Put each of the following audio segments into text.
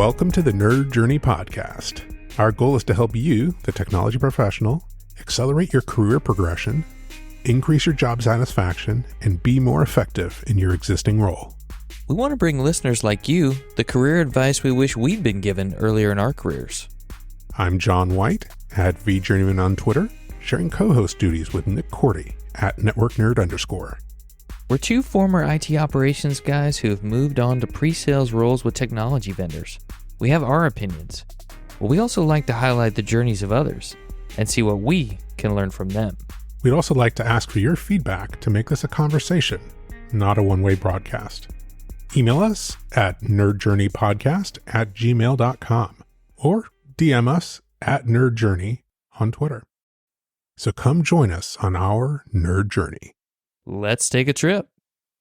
Welcome to the Nerd Journey Podcast. Our goal is to help you, the technology professional, accelerate your career progression, increase your job satisfaction, and be more effective in your existing role. We want to bring listeners like you the career advice we wish we'd been given earlier in our careers. I'm John White, at VJourneyman on Twitter, sharing co-host duties with Nick Cordy, at NetworkNerd_. We're two former IT operations guys who have moved on to pre-sales roles with technology vendors. We have our opinions, but we also like to highlight the journeys of others and see what we can learn from them. We'd also like to ask for your feedback to make this a conversation, not a one-way broadcast. Email us at nerdjourneypodcast@gmail.com or DM us at nerdjourney on Twitter. So come join us on our nerd journey. Let's take a trip.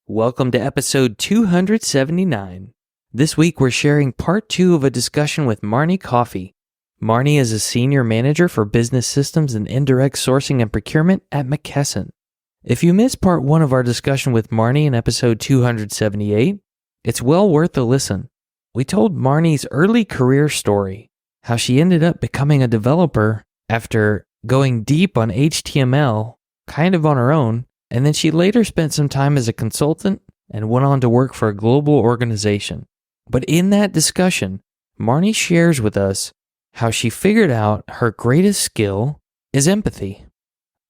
Welcome to episode 279. This week we're sharing part 2 of a discussion with Marni Coffey. Marni is a senior manager for business systems and indirect sourcing and procurement at McKesson. If you missed part 1 of our discussion with Marni in episode 278, it's well worth a listen. We told Marni's early career story, how she ended up becoming a developer after going deep on HTML, kind of on her own, and then she later spent some time as a consultant and went on to work for a global organization. But in that discussion, Marni shares with us how she figured out her greatest skill is empathy.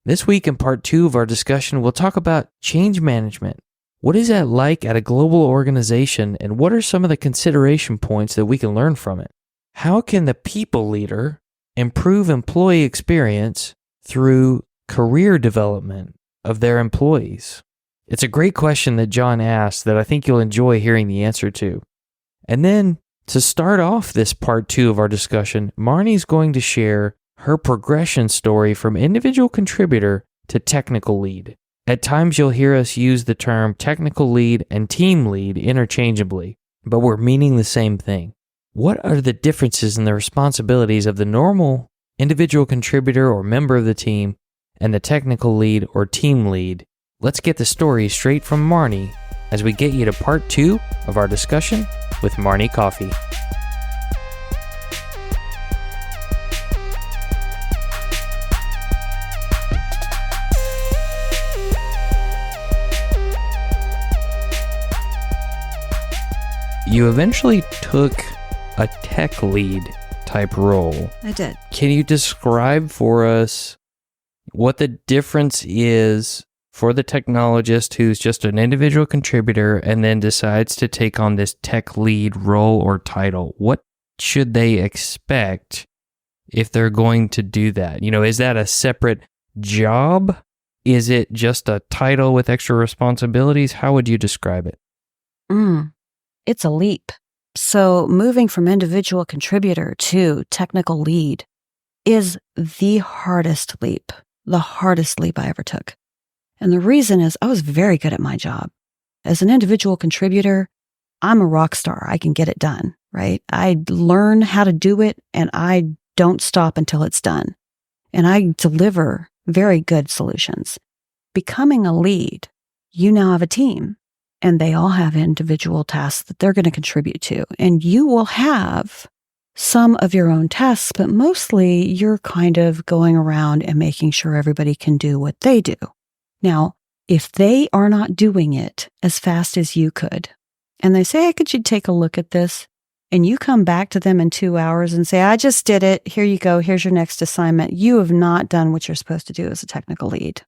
This week in part 2 of our discussion, we'll talk about change management. What is that like at a global organization, and what are some of the consideration points that we can learn from it? How can the people leader improve employee experience through career development of their employees? It's a great question that John asked that I think you'll enjoy hearing the answer to. And then, to start off this part 2 of our discussion, Marni's going to share her progression story from individual contributor to technical lead. At times you'll hear us use the term technical lead and team lead interchangeably, but we're meaning the same thing. What are the differences in the responsibilities of the normal individual contributor or member of the team and the technical lead or team lead? Let's get the story straight from Marni as we get you to part 2 of our discussion with Marni Coffey. You eventually took a tech lead type role. I did. Can you describe for us what the difference is for the technologist who's just an individual contributor and then decides to take on this tech lead role or title? What should they expect if they're going to do that? You know, is that a separate job? Is it just a title with extra responsibilities? How would you describe it? It's a leap. So moving from individual contributor to technical lead is the hardest leap I ever took. And the reason is I was very good at my job. As an individual contributor, I'm a rock star. I can get it done, right? I learn how to do it and I don't stop until it's done. And I deliver very good solutions. Becoming a lead, you now have a team and they all have individual tasks that they're going to contribute to. And you will have some of your own tasks, but mostly you're kind of going around and making sure everybody can do what they do. Now, if they are not doing it as fast as you could, and they say, hey, could you take a look at this? And you come back to them in 2 hours and say, I just did it. Here you go. Here's your next assignment. You have not done what you're supposed to do as a technical lead.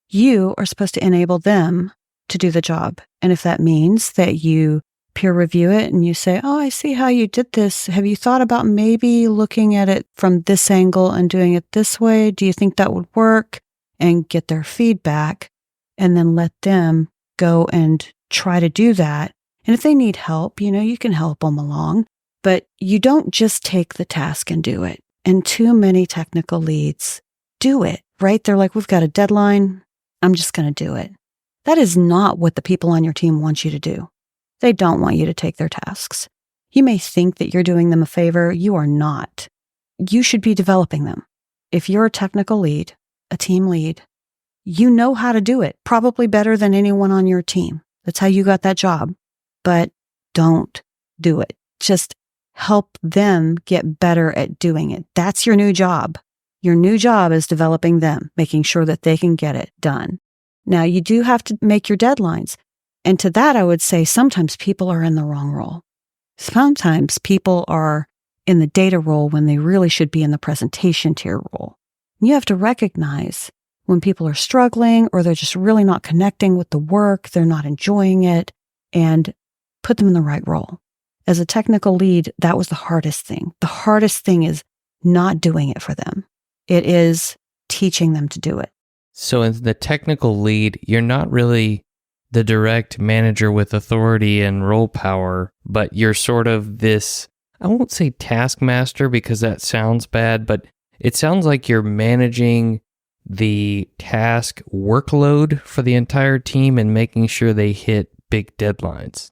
You are supposed to enable them to do the job. And if that means that you peer review it and you say, oh, I see how you did this. Have you thought about maybe looking at it from this angle and doing it this way? Do you think that would work? And get their feedback and then let them go and try to do that. And if they need help, you can help them along, but you don't just take the task and do it. And too many technical leads do it, right? They're like, we've got a deadline. I'm just going to do it. That is not what the people on your team want you to do. They don't want you to take their tasks. You may think that you're doing them a favor. You are not. You should be developing them. If you're a technical lead, a team lead, you know how to do it, probably better than anyone on your team. That's how you got that job. But don't do it. Just help them get better at doing it. That's your new job. Your new job is developing them, making sure that they can get it done. Now, you do have to make your deadlines. And to that, I would say sometimes people are in the wrong role. Sometimes people are in the data role when they really should be in the presentation tier role. You have to recognize when people are struggling or they're just really not connecting with the work, they're not enjoying it, and put them in the right role. As a technical lead, that was the hardest thing. The hardest thing is not doing it for them. It is teaching them to do it. So in the technical lead, you're not really the direct manager with authority and role power, but you're sort of this, I won't say taskmaster because that sounds bad, but it sounds like you're managing the task workload for the entire team and making sure they hit big deadlines.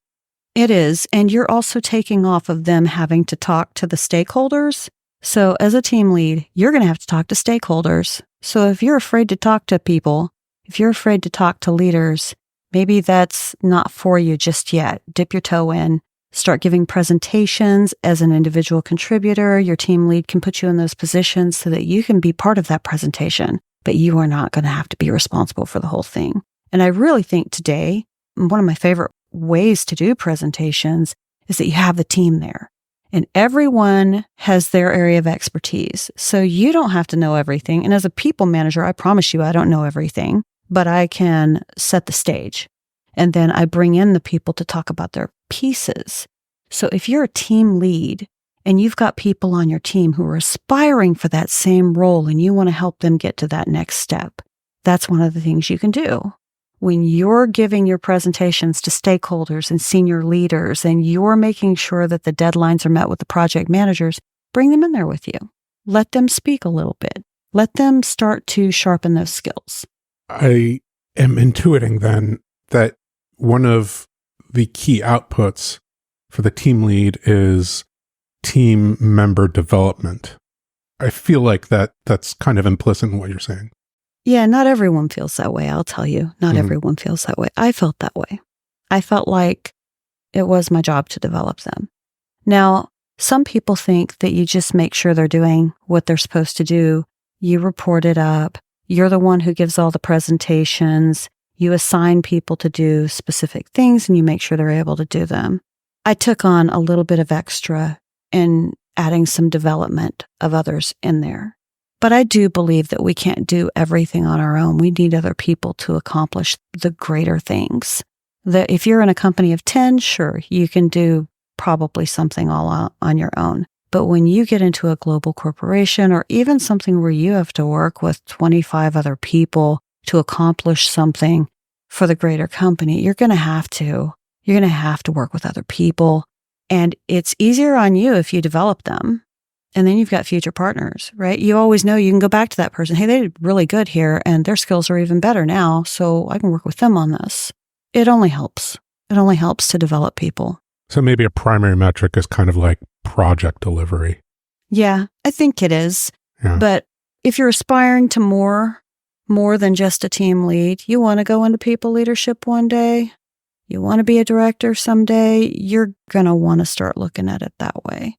It is, and you're also taking off of them having to talk to the stakeholders. So as a team lead, you're going to have to talk to stakeholders. So if you're afraid to talk to people, if you're afraid to talk to leaders, maybe that's not for you just yet. Dip your toe in, start giving presentations as an individual contributor. Your team lead can put you in those positions so that you can be part of that presentation, but you are not going to have to be responsible for the whole thing. And I really think today, one of my favorite ways to do presentations is that you have the team there. And everyone has their area of expertise. So you don't have to know everything. And as a people manager, I promise you, I don't know everything, but I can set the stage. And then I bring in the people to talk about their pieces. So if you're a team lead and you've got people on your team who are aspiring for that same role and you want to help them get to that next step, that's one of the things you can do. When you're giving your presentations to stakeholders and senior leaders and you're making sure that the deadlines are met with the project managers, bring them in there with you. Let them speak a little bit. Let them start to sharpen those skills. I am intuiting then that one of the key outputs for the team lead is team member development. I feel like that's kind of implicit in what you're saying. Yeah, not everyone feels that way, I'll tell you. Not everyone feels that way. I felt that way. I felt like it was my job to develop them. Now, some people think that you just make sure they're doing what they're supposed to do. You report it up. You're the one who gives all the presentations. You assign people to do specific things and you make sure they're able to do them. I took on a little bit of extra in adding some development of others in there. But I do believe that we can't do everything on our own. We need other people to accomplish the greater things. That if you're in a company of 10, sure, you can do probably something all on your own. But when you get into a global corporation or even something where you have to work with 25 other people to accomplish something for the greater company, you're going to have to work with other people. And it's easier on you if you develop them. And then you've got future partners, right? You always know you can go back to that person. Hey, they did really good here and their skills are even better now. So I can work with them on this. It only helps. It only helps to develop people. So maybe a primary metric is kind of like project delivery. Yeah, I think it is. Yeah. But if you're aspiring to more than just a team lead, you want to go into people leadership one day, you want to be a director someday, you're going to want to start looking at it that way.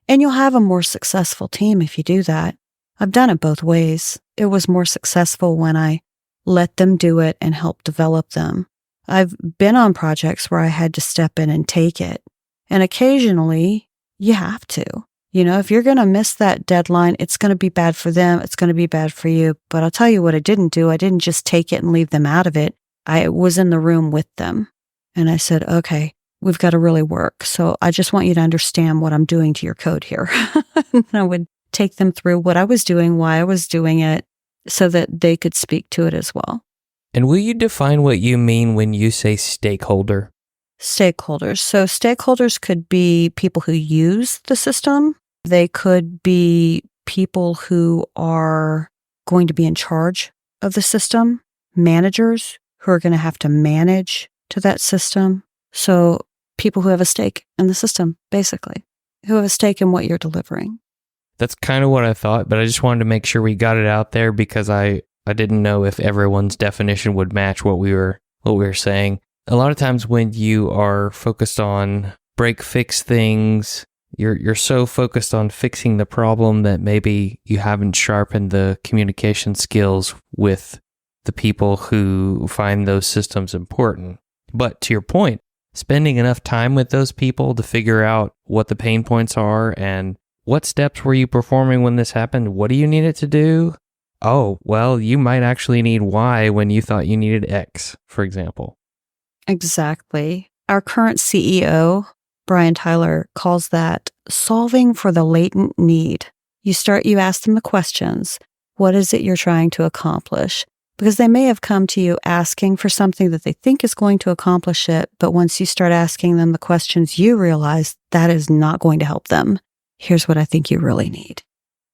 And you'll have a more successful team if you do that. I've done it both ways. It was more successful when I let them do it and help develop them. I've been on projects where I had to step in and take it. And occasionally, you have to. You know, if you're going to miss that deadline, it's going to be bad for them. It's going to be bad for you. But I'll tell you what I didn't do. I didn't just take it and leave them out of it. I was in the room with them. And I said, okay, we've got to really work. So I just want you to understand what I'm doing to your code here. And I would take them through what I was doing, why I was doing it, so that they could speak to it as well. And will you define what you mean when you say stakeholder? Stakeholders. So stakeholders could be people who use the system. They could be people who are going to be in charge of the system, managers who are going to have to manage to that system. So people who have a stake in the system, basically, who have a stake in what you're delivering. That's kind of what I thought, but I just wanted to make sure we got it out there because I didn't know if everyone's definition would match what we were saying. A lot of times when you are focused on break-fix things, you're so focused on fixing the problem that maybe you haven't sharpened the communication skills with the people who find those systems important. But to your point, spending enough time with those people to figure out what the pain points are and what steps were you performing when this happened? What do you need it to do? Oh, well, you might actually need Y when you thought you needed X, for example. Exactly. Our current CEO, Brian Tyler, calls that solving for the latent need. You ask them the questions. What is it you're trying to accomplish? Because they may have come to you asking for something that they think is going to accomplish it, but once you start asking them the questions, you realize that is not going to help them. Here's what I think you really need.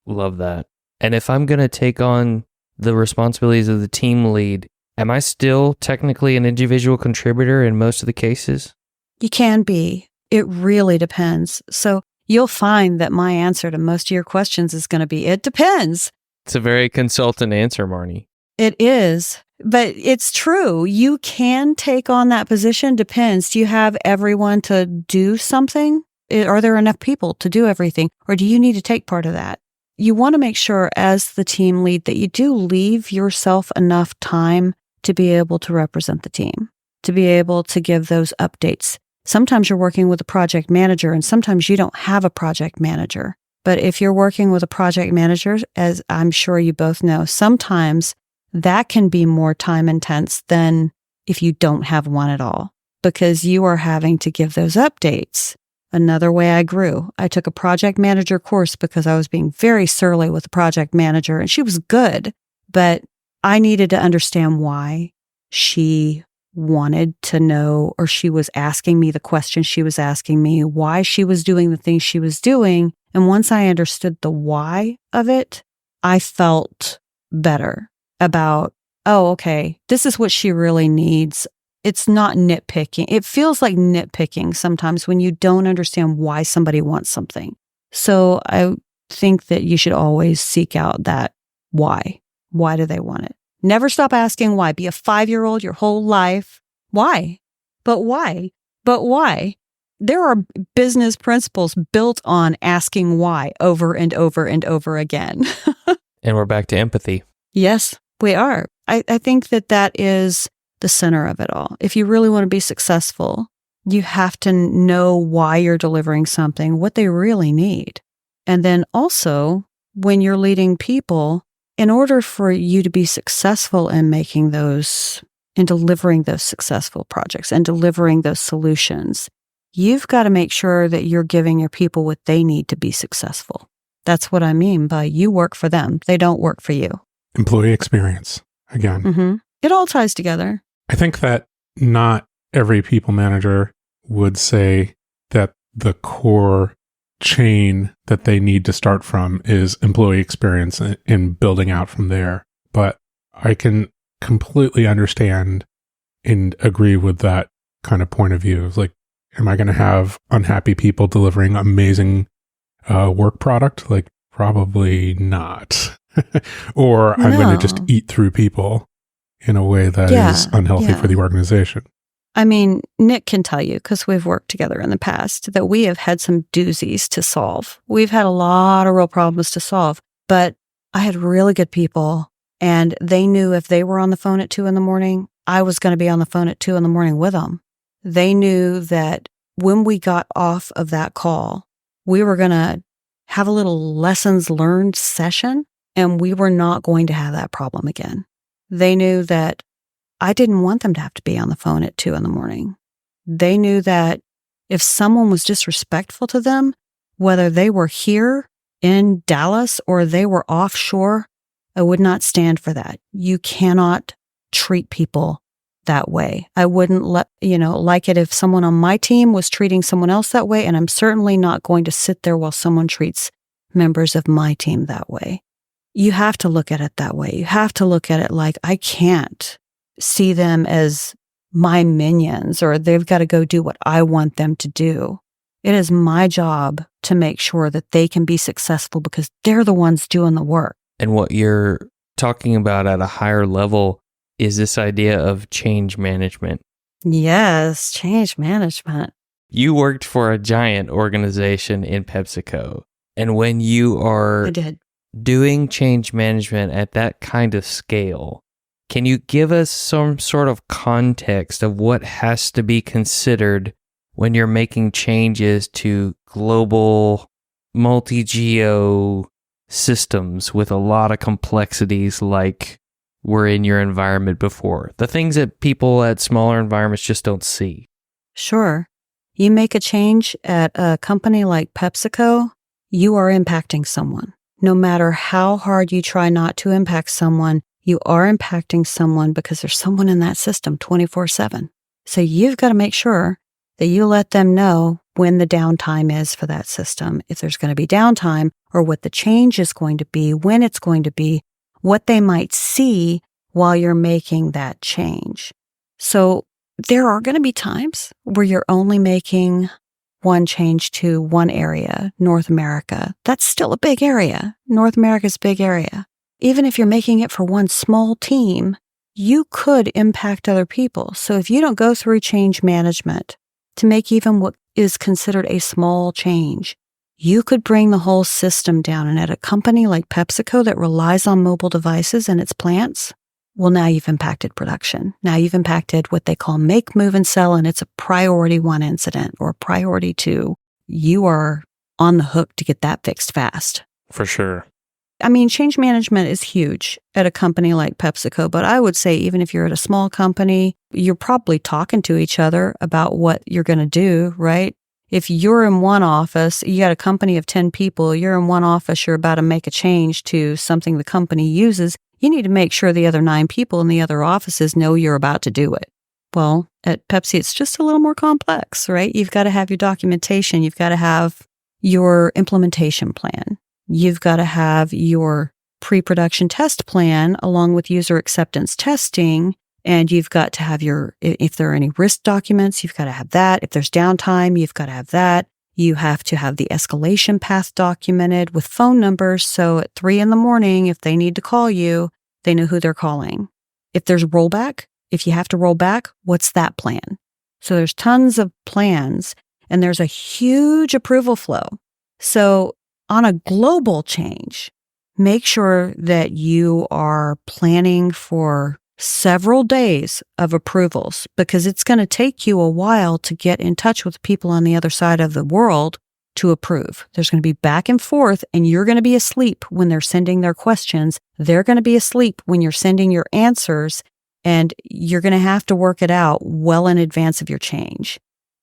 Love that. And if I'm going to take on the responsibilities of the team lead, am I still technically an individual contributor in most of the cases? You can be. It really depends. So you'll find that my answer to most of your questions is going to be, it depends. It's a very consultant answer, Marni. It is, but it's true. You can take on that position. Depends. Do you have everyone to do something? Are there enough people to do everything? Or do you need to take part of that? You want to make sure as the team lead that you do leave yourself enough time to be able to represent the team, to be able to give those updates. Sometimes you're working with a project manager and sometimes you don't have a project manager. But if you're working with a project manager, as I'm sure you both know, sometimes that can be more time intense than if you don't have one at all, because you are having to give those updates. Another way I grew, I took a project manager course because I was being very surly with the project manager, and she was good, but I needed to understand why she wanted to know, or she was asking me the questions she was asking me, why she was doing the things she was doing. And once I understood the why of it, I felt better about, oh, okay, this is what she really needs. It's not nitpicking. It feels like nitpicking sometimes when you don't understand why somebody wants something. So I think that you should always seek out that why. Why do they want it? Never stop asking why. Be a 5-year-old your whole life. Why? But why? But why? There are business principles built on asking why over and over and over again. And we're back to empathy. Yes, we are. I think that is the center of it all. If you really want to be successful, you have to know why you're delivering something, what they really need. And then also, when you're leading people, in order for you to be successful in making those, in delivering those successful projects and delivering those solutions, you've got to make sure that you're giving your people what they need to be successful. That's what I mean by you work for them. They don't work for you. Employee experience, again. Mm-hmm. It all ties together. I think that not every people manager would say that the core chain that they need to start from is employee experience and building out from there. But I can completely understand and agree with that kind of point of view. It's like, am I going to have unhappy people delivering amazing work product? Like, probably not. Or I'm going to just eat through people in a way that is unhealthy for the organization. I mean, Nick can tell you, because we've worked together in the past, that we have had some doozies to solve. We've had a lot of real problems to solve, but I had really good people, and they knew if they were on the phone at 2 a.m, I was going to be on the phone at 2 a.m. with them. They knew that when we got off of that call, we were going to have a little lessons learned session, and we were not going to have that problem again. They knew that I didn't want them to have to be on the phone at 2 a.m. They knew that if someone was disrespectful to them, whether they were here in Dallas or they were offshore, I would not stand for that. You cannot treat people that way. I wouldn't like it if someone on my team was treating someone else that way, and I'm certainly not going to sit there while someone treats members of my team that way. You have to look at it that way. You have to look at it like, I can't see them as my minions or they've got to go do what I want them to do. It is my job to make sure that they can be successful because they're the ones doing the work. And what you're talking about at a higher level is this idea of change management. Yes, change management. You worked for a giant organization in PepsiCo. And when you are I did. doing change management at that kind of scale, can you give us some sort of context of what has to be considered when you're making changes to global multi-geo systems with a lot of complexities like were in your environment before? The things that people at smaller environments just don't see. Sure. You make a change at a company like PepsiCo, you are impacting someone. No matter how hard you try not to impact someone, you are impacting someone because there's someone in that system 24/7. So you've got to make sure that you let them know when the downtime is for that system, if there's going to be downtime, or what the change is going to be, when it's going to be, what they might see while you're making that change. So there are going to be times where you're only making one change to one area, North America. That's still a big area. North America's a big area. Even if you're making it for one small team, you could impact other people. So if you don't go through change management to make even what is considered a small change, you could bring the whole system down. And at a company like PepsiCo that relies on mobile devices in its plants, well, now you've impacted production. Now you've impacted what they call make, move, and sell, and it's a priority 1 incident or priority 2. You are on the hook to get that fixed fast. For sure. I mean, change management is huge at a company like PepsiCo, but I would say even if you're at a small company, you're probably talking to each other about what you're going to do, right? If you're in one office, you got a company of 10 people, you're in one office, you're about to make a change to something the company uses, you need to make sure the other 9 people in the other offices know you're about to do it. Well, at Pepsi, it's just a little more complex, right? You've got to have your documentation. You've got to have your implementation plan. You've got to have your pre-production test plan along with user acceptance testing. And you've got to have if there are any risk documents, you've got to have that. If there's downtime, you've got to have that. You have to have the escalation path documented with phone numbers. So at 3 a.m, if they need to call you, they know who they're calling. If there's rollback, if you have to roll back, what's that plan? So there's tons of plans and there's a huge approval flow. So on a global change, make sure that you are planning for several days of approvals because it's going to take you a while to get in touch with people on the other side of the world to approve. There's going to be back and forth and you're going to be asleep when they're sending their questions. They're going to be asleep when you're sending your answers and you're going to have to work it out well in advance of your change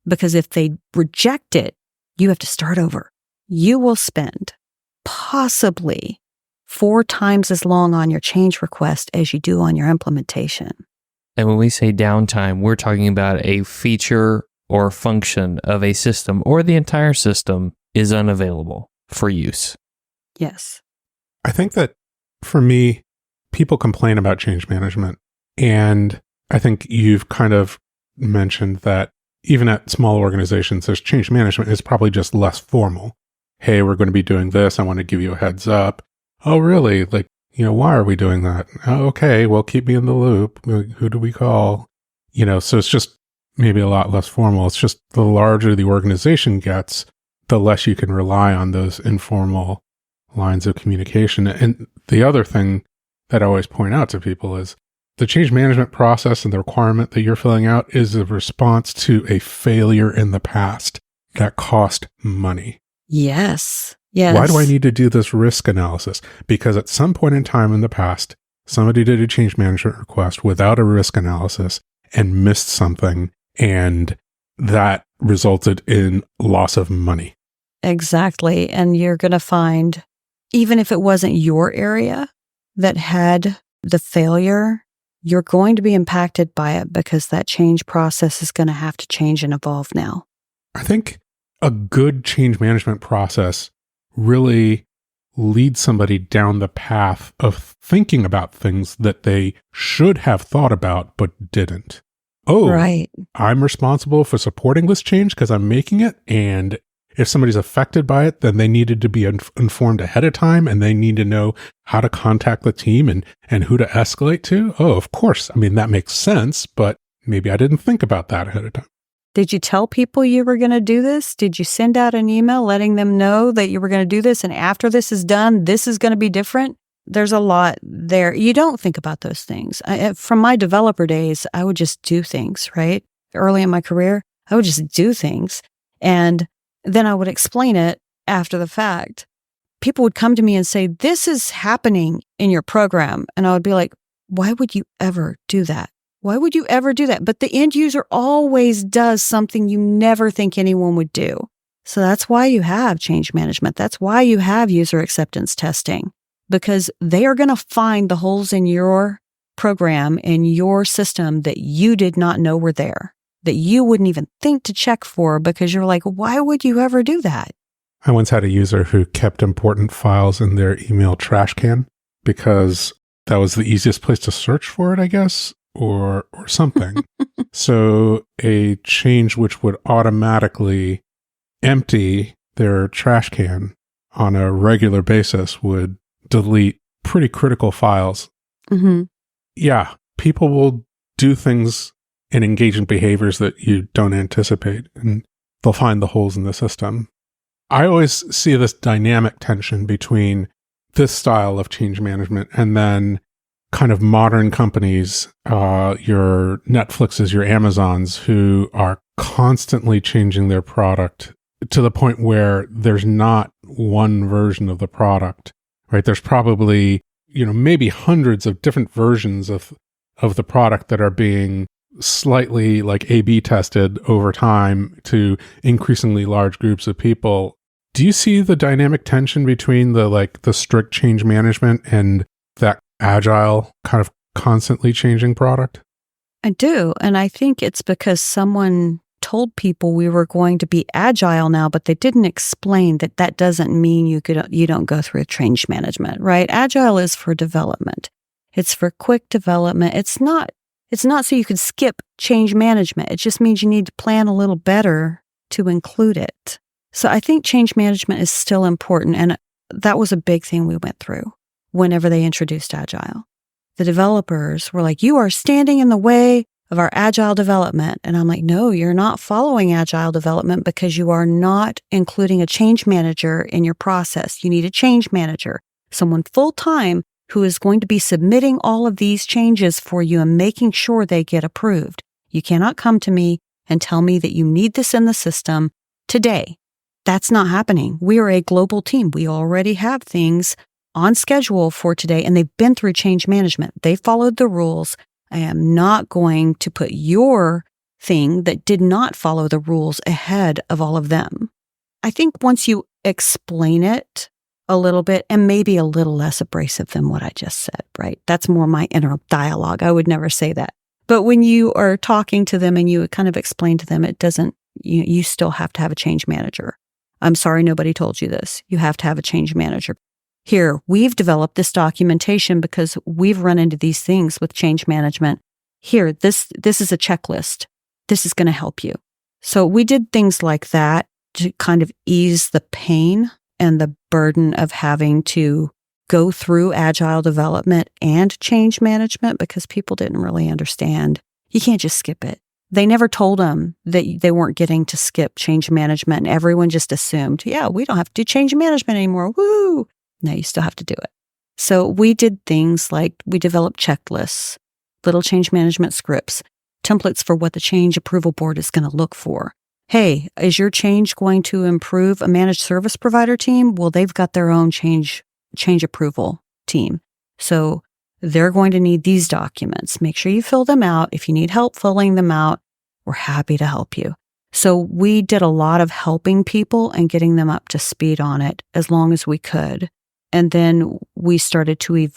because if they reject it, you have to start over. You will spend possibly 4 times as long on your change request as you do on your implementation. And when we say downtime, we're talking about a feature or function of a system or the entire system is unavailable for use. Yes. I think that for me, people complain about change management. And I think you've kind of mentioned that even at small organizations, there's change management is probably just less formal. Hey, we're going to be doing this. I want to give you a heads up. Oh, really? Like, why are we doing that? Oh, okay, well, keep me in the loop. Who do we call? So it's just maybe a lot less formal. It's just the larger the organization gets, the less you can rely on those informal lines of communication. And the other thing that I always point out to people is the change management process and the requirement that you're filling out is a response to a failure in the past that cost money. Yes. Yes. Why do I need to do this risk analysis? Because at some point in time in the past, somebody did a change management request without a risk analysis and missed something, and that resulted in loss of money. Exactly. And you're going to find, even if it wasn't your area that had the failure, you're going to be impacted by it because that change process is going to have to change and evolve now. I think a good change management process really leads somebody down the path of thinking about things that they should have thought about but didn't. Oh, right. I'm responsible for supporting this change because I'm making it. And if somebody's affected by it, then they needed to be informed ahead of time and they need to know how to contact the team and who to escalate to. Oh, of course. I mean, that makes sense, but maybe I didn't think about that ahead of time. Did you tell people you were going to do this? Did you send out an email letting them know that you were going to do this? And after this is done, this is going to be different? There's a lot there. You don't think about those things. From my developer days, I would just do things, right? Early in my career, I would just do things. And then I would explain it after the fact. People would come to me and say, this is happening in your program. And I would be like, why would you ever do that? Why would you ever do that? But the end user always does something you never think anyone would do. So that's why you have change management. That's why you have user acceptance testing, because they are going to find the holes in your program, in your system that you did not know were there, that you wouldn't even think to check for, because you're like, why would you ever do that? I once had a user who kept important files in their email trash can because that was the easiest place to search for it, I guess, or something. So a change which would automatically empty their trash can on a regular basis would delete pretty critical files. Mm-hmm. Yeah, people will do things and engage in behaviors that you don't anticipate, and they'll find the holes in the system. I always see this dynamic tension between this style of change management and then kind of modern companies, your Netflixes, your Amazons, who are constantly changing their product to the point where there's not one version of the product, right? There's probably, maybe hundreds of different versions of the product that are being slightly like A/B tested over time to increasingly large groups of people. Do you see the dynamic tension between the strict change management and that agile kind of constantly changing product? I do. And I think it's because someone told people we were going to be agile now, but they didn't explain that doesn't mean you don't go through a change management, right? Agile is for development. It's for quick development. It's not so you could skip change management. It just means you need to plan a little better to include it. So I think change management is still important. And that was a big thing we went through whenever they introduced Agile. The developers were like, you are standing in the way of our Agile development. And I'm like, no, you're not following Agile development because you are not including a change manager in your process. You need a change manager, someone full-time who is going to be submitting all of these changes for you and making sure they get approved. You cannot come to me and tell me that you need this in the system today. That's not happening. We are a global team. We already have things on schedule for today, and they've been through change management. They followed the rules. I am not going to put your thing that did not follow the rules ahead of all of them. I think once you explain it a little bit, and maybe a little less abrasive than what I just said, right? That's more my inner dialogue. I would never say that. But when you are talking to them and you kind of explain to them, you still have to have a change manager. I'm sorry nobody told you this. You have to have a change manager. Here, we've developed this documentation because we've run into these things with change management. Here, this is a checklist. This is going to help you. So we did things like that to kind of ease the pain and the burden of having to go through agile development and change management because people didn't really understand. You can't just skip it. They never told them that they weren't getting to skip change management, and everyone just assumed, yeah, we don't have to do change management anymore. Woo! No, you still have to do it. So we did things like we developed checklists, little change management scripts, templates for what the change approval board is going to look for. Hey, is your change going to improve a managed service provider team? Well, they've got their own change approval team. So they're going to need these documents. Make sure you fill them out. If you need help filling them out, we're happy to help you. So we did a lot of helping people and getting them up to speed on it as long as we could. And then we started to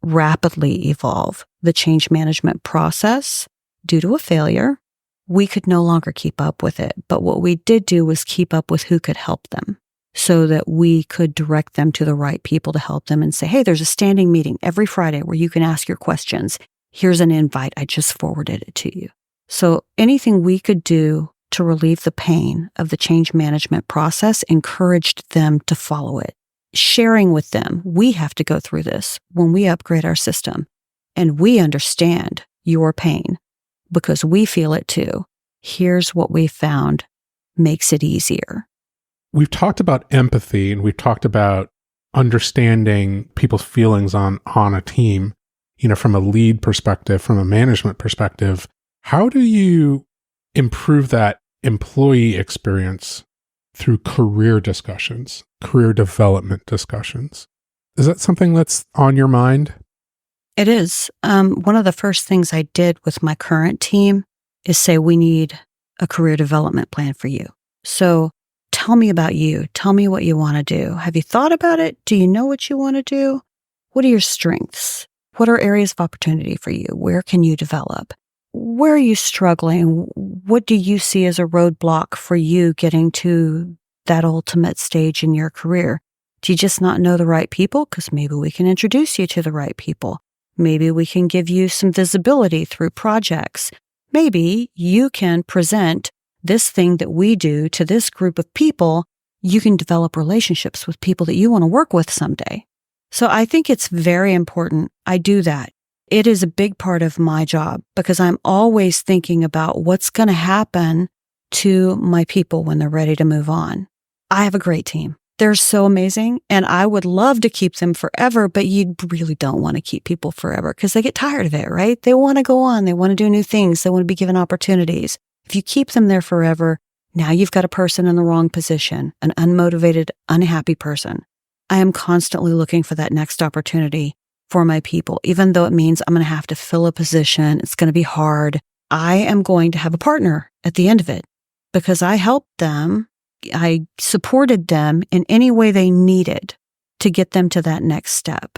rapidly evolve the change management process due to a failure. We could no longer keep up with it. But what we did do was keep up with who could help them so that we could direct them to the right people to help them and say, hey, there's a standing meeting every Friday where you can ask your questions. Here's an invite. I just forwarded it to you. So anything we could do to relieve the pain of the change management process encouraged them to follow it. Sharing with them, we have to go through this when we upgrade our system, and we understand your pain because we feel it too. Here's what we found makes it easier. We've talked about empathy and we've talked about understanding people's feelings on a team, from a lead perspective, from a management perspective. How do you improve that employee experience through career discussions, career development discussions? Is that something that's on your mind? It is. One of the first things I did with my current team is say, we need a career development plan for you. So tell me about you. Tell me what you want to do. Have you thought about it? Do you know what you want to do? What are your strengths? What are areas of opportunity for you? Where can you develop? Where are you struggling? What do you see as a roadblock for you getting to that ultimate stage in your career? Do you just not know the right people? Because maybe we can introduce you to the right people. Maybe we can give you some visibility through projects. Maybe you can present this thing that we do to this group of people. You can develop relationships with people that you want to work with someday. So I think it's very important I do that. It is a big part of my job because I'm always thinking about what's going to happen to my people when they're ready to move on. I have a great team. They're so amazing, and I would love to keep them forever, but you really don't want to keep people forever because they get tired of it, right? They want to go on. They want to do new things. They want to be given opportunities. If you keep them there forever, now you've got a person in the wrong position, an unmotivated, unhappy person. I am constantly looking for that next opportunity for my people, even though it means I'm going to have to fill a position. It's going to be hard. I am going to have a partner at the end of it because I helped them. I supported them in any way they needed to get them to that next step.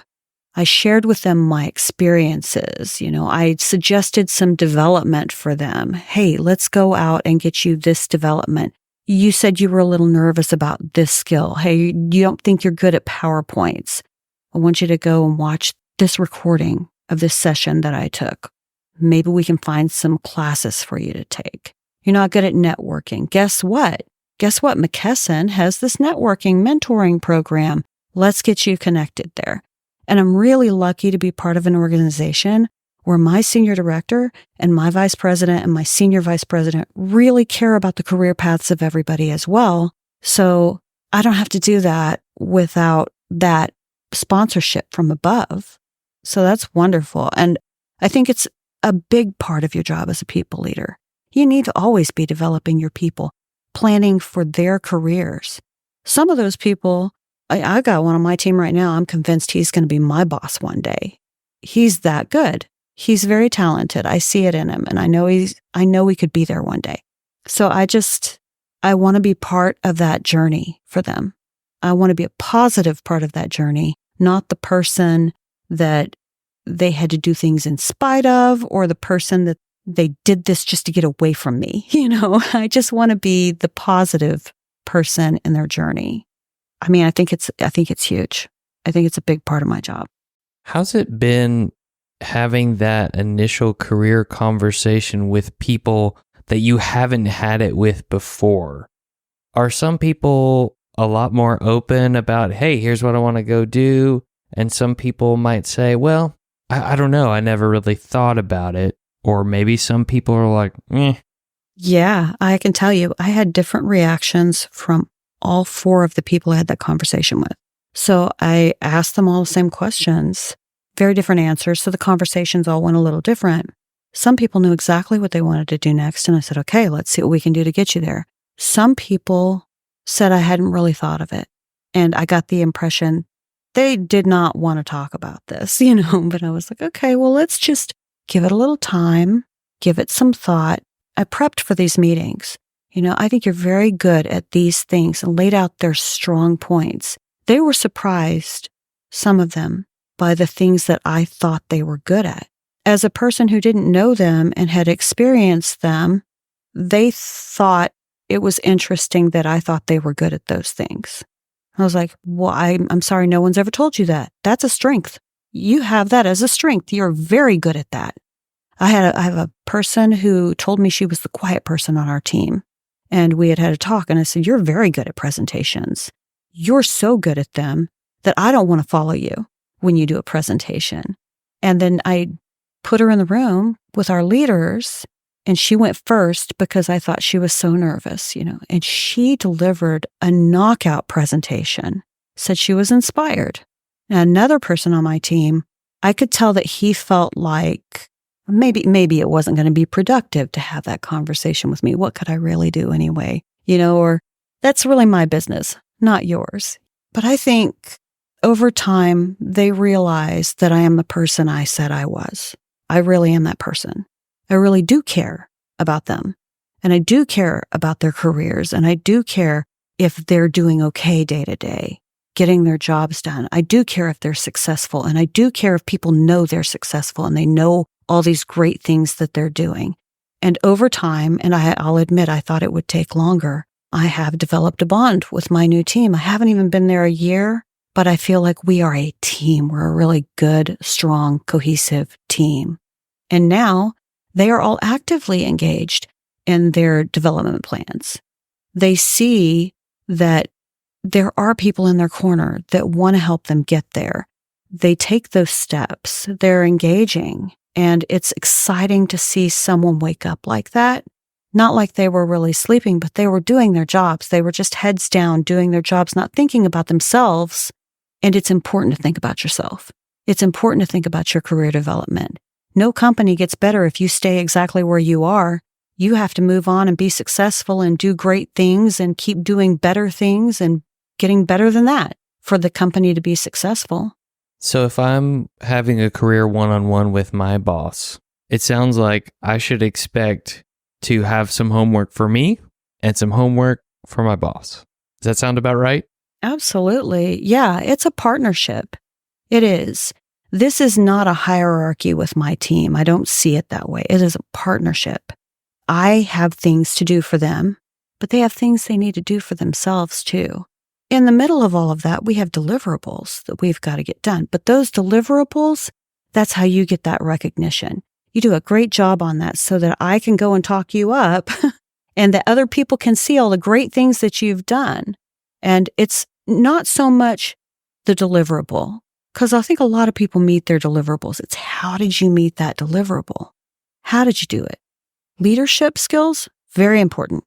I shared with them my experiences. I suggested some development for them. Hey, let's go out and get you this development. You said you were a little nervous about this skill. Hey, you don't think you're good at PowerPoints. I want you to go and watch this recording of this session that I took. Maybe we can find some classes for you to take. You're not good at networking. Guess what? McKesson has this networking mentoring program. Let's get you connected there. And I'm really lucky to be part of an organization where my senior director and my vice president and my senior vice president really care about the career paths of everybody as well. So I don't have to do that without that sponsorship from above. So that's wonderful. And I think it's a big part of your job as a people leader. You need to always be developing your people, planning for their careers. Some of those people, I got one on my team right now. I'm convinced he's going to be my boss one day. He's that good. He's very talented. I see it in him, and I know he could be there one day. So I want to be part of that journey for them. I want to be a positive part of that journey, not the person that they had to do things in spite of, or the person that they did this just to get away from me. I just want to be the positive person in their journey. I mean, I think it's huge. I think it's a big part of my job. How's it been having that initial career conversation with people that you haven't had it with before? Are some people a lot more open about, hey, here's what I want to go do? And some people might say, well, I don't know. I never really thought about it. Or maybe some people are like, eh. Yeah, I can tell you, I had different reactions from all four of the people I had that conversation with. So I asked them all the same questions, very different answers. So the conversations all went a little different. Some people knew exactly what they wanted to do next. And I said, okay, let's see what we can do to get you there. Some people said I hadn't really thought of it. And I got the impression they did not want to talk about this, but I was like, okay, well, let's just give it a little time, give it some thought. I prepped for these meetings. I think you're very good at these things, and laid out their strong points. They were surprised, some of them, by the things that I thought they were good at. As a person who didn't know them and had experienced them, they thought it was interesting that I thought they were good at those things. I was like, well, I'm sorry, no one's ever told you that. That's a strength. You have that as a strength. You're very good at that. I have a person who told me she was the quiet person on our team. And we had a talk, and I said, you're very good at presentations. You're so good at them that I don't want to follow you when you do a presentation. And then I put her in the room with our leaders, And she went first because I thought she was so nervous, and she delivered a knockout presentation, said she was inspired. And another person on my team, I could tell that he felt like maybe it wasn't going to be productive to have that conversation with me. What could I really do anyway? Or that's really my business, not yours. But I think over time, they realized that I am the person I said I was. I really am that person. I really do care about them. And I do care about their careers. And I do care if they're doing okay day to day, getting their jobs done. I do care if they're successful. And I do care if people know they're successful and they know all these great things that they're doing. And over time, and I'll admit I thought it would take longer, I have developed a bond with my new team. I haven't even been there a year, but I feel like we are a team. We're a really good, strong, cohesive team. And now they are all actively engaged in their development plans. They see that there are people in their corner that want to help them get there. They take those steps. They're engaging. And it's exciting to see someone wake up like that. Not like they were really sleeping, but they were doing their jobs. They were just heads down, doing their jobs, not thinking about themselves. And it's important to think about yourself. It's important to think about your career development. No company gets better if you stay exactly where you are. You have to move on and be successful and do great things and keep doing better things and getting better than that for the company to be successful. So if I'm having a career one-on-one with my boss, it sounds like I should expect to have some homework for me and some homework for my boss. Does that sound about right? Absolutely. Yeah, it's a partnership. It is. This is not a hierarchy with my team. I don't see it that way. It is a partnership. I have things to do for them, but they have things they need to do for themselves too. In the middle of all of that, we have deliverables that we've got to get done. But those deliverables, that's how you get that recognition. You do a great job on that so that I can go and talk you up and that other people can see all the great things that you've done. And it's not so much the deliverable, because I think a lot of people meet their deliverables. It's how did you meet that deliverable? How did you do it? Leadership skills, very important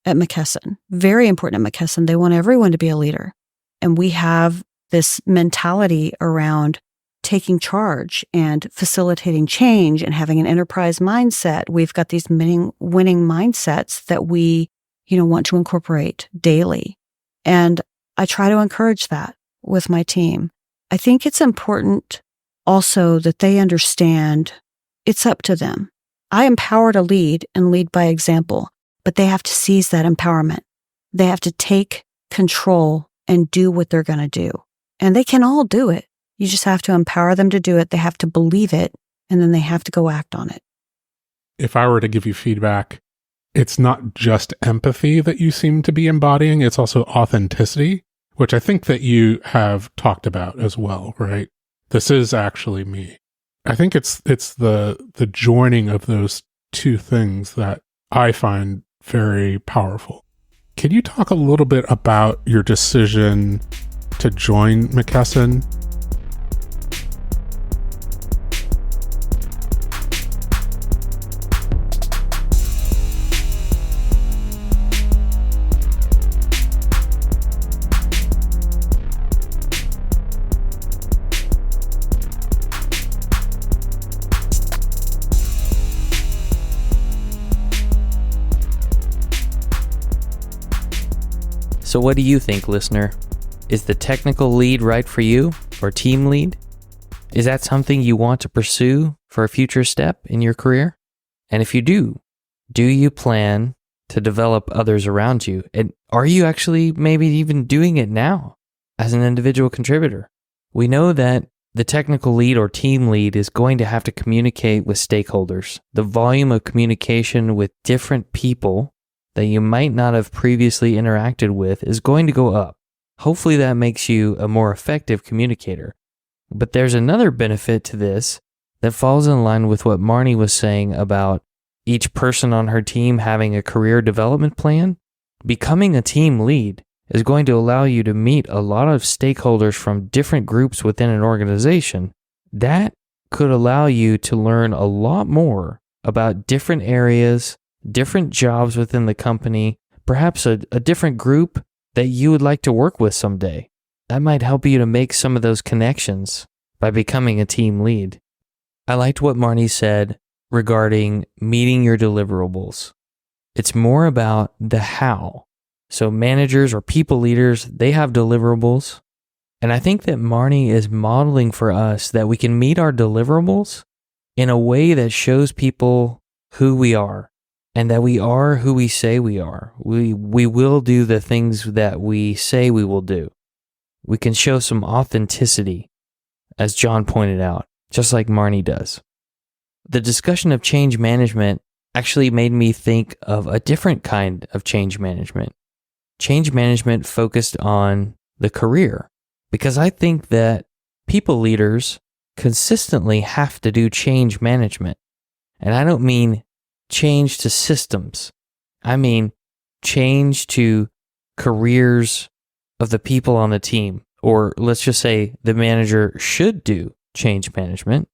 at McKesson. Very important at McKesson. They want everyone to be a leader. And we have this mentality around taking charge and facilitating change and having an enterprise mindset. We've got these winning mindsets that we, want to incorporate daily. And I try to encourage that with my team. I think it's important also that they understand it's up to them. I empower to lead and lead by example, but they have to seize that empowerment. They have to take control and do what they're going to do. And they can all do it. You just have to empower them to do it. They have to believe it, and then they have to go act on it. If I were to give you feedback, it's not just empathy that you seem to be embodying, it's also authenticity, which I think that you have talked about as well, right? This is actually me. I think it's the joining of those two things that I find very powerful. Can you talk a little bit about your decision to join McKesson? So what do you think, listener? Is the technical lead right for you, or team lead? Is that something you want to pursue for a future step in your career? And if you do you plan to develop others around you? And are you actually maybe even doing it now as an individual contributor? We know that the technical lead or team lead is going to have to communicate with stakeholders. The volume of communication with different people that you might not have previously interacted with is going to go up. Hopefully that makes you a more effective communicator. But there's another benefit to this that falls in line with what Marni was saying about each person on her team having a career development plan. Becoming a team lead is going to allow you to meet a lot of stakeholders from different groups within an organization. That could allow you to learn a lot more about different areas, different jobs within the company, perhaps a different group that you would like to work with someday. That might help you to make some of those connections by becoming a team lead. I liked what Marni said regarding meeting your deliverables. It's more about the how. So managers or people leaders, they have deliverables. And I think that Marni is modeling for us that we can meet our deliverables in a way that shows people who we are and that we are who we say we are. We will do the things that we say we will do. We can show some authenticity, as John pointed out, just like Marni does. The discussion of change management actually made me think of a different kind of change management. Change management focused on the career, because I think that people leaders consistently have to do change management. And I don't mean change to systems. I mean change to careers of the people on the team, or let's just say the manager should do change management.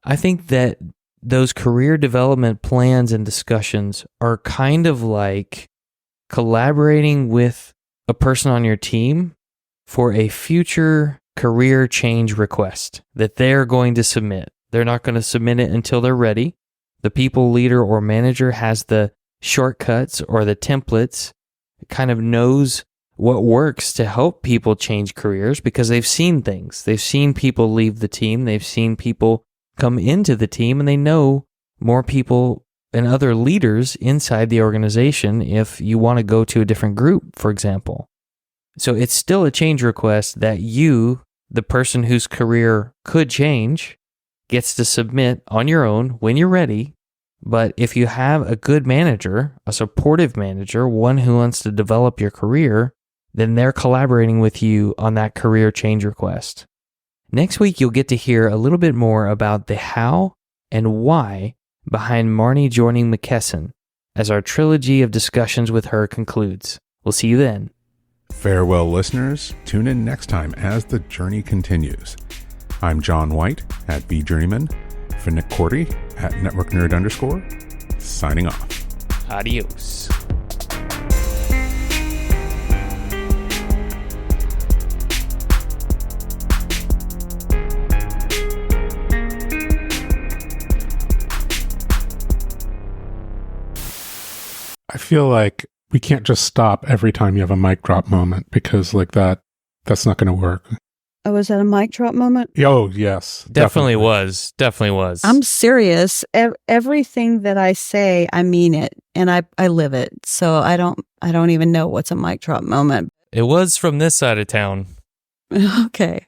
I think that those career development plans and discussions are kind of like collaborating with a person on your team for a future career change request that they're going to submit. They're not going to submit it until they're ready. The people leader or manager has the shortcuts or the templates, kind of knows what works to help people change careers because they've seen things. They've seen people leave the team. They've seen people come into the team, and they know more people and other leaders inside the organization if you want to go to a different group, for example. So it's still a change request that you, the person whose career could change, gets to submit on your own when you're ready. But if you have a good manager, a supportive manager, one who wants to develop your career, then they're collaborating with you on that career change request. Next week, you'll get to hear a little bit more about the how and why behind Marni joining McKesson as our trilogy of discussions with her concludes. We'll see you then. Farewell, listeners. Tune in next time as the journey continues. I'm John White at BJourneyman, for Nick Cordy at NetworkNerd_, signing off. Adios. I feel like we can't just stop every time you have a mic drop moment because like that's not going to work. Oh, was that a mic drop moment? Oh, yes. Definitely was. I'm serious. Everything that I say, I mean it, and I live it. So I don't even know what's a mic drop moment. It was from this side of town. Okay.